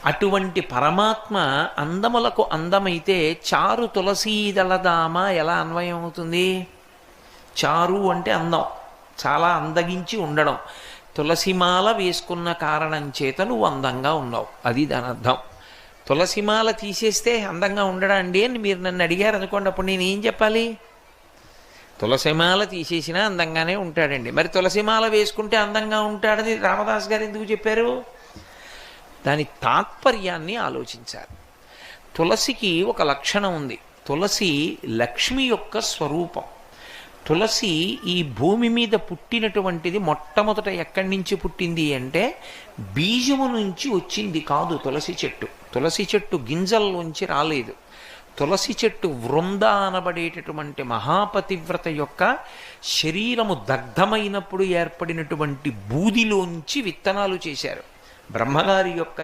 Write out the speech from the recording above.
అటువంటి పరమాత్మ అందములకు అందమైతే చారు తులసీదళదామ ఎలా అన్వయం అవుతుంది? చారు అంటే అందం, చాలా అందగించి ఉండడం. తులసిమాల వేసుకున్న కారణం చేత నువ్వు అందంగా ఉన్నావు, అది దాని అర్థం. తులసిమాల తీసేస్తే అందంగా ఉండడా అండి అని మీరు నన్ను అడిగారు అనుకోండి, అప్పుడు నేను ఏం చెప్పాలి? తులసిమాల తీసేసినా అందంగానే ఉంటాడండి. మరి తులసిమాల వేసుకుంటే అందంగా ఉంటాడని రామదాస్ గారు ఎందుకు చెప్పారు? దాని తాత్పర్యాన్ని ఆలోచించారు. తులసికి ఒక లక్షణం ఉంది. తులసి లక్ష్మి యొక్క స్వరూపం. తులసి ఈ భూమి మీద పుట్టినటువంటిది మొట్టమొదట ఎక్కడి నుంచి పుట్టింది అంటే బీజము నుంచి వచ్చింది కాదు తులసి చెట్టు. తులసి చెట్టు గింజల్లోంచి రాలేదు. తులసి చెట్టు వృంద అనబడేటటువంటి మహాపతివ్రత యొక్క శరీరము దగ్ధమైనప్పుడు ఏర్పడినటువంటి బూదిలోంచి విత్తనాలు చేశారు. బ్రహ్మగారి యొక్క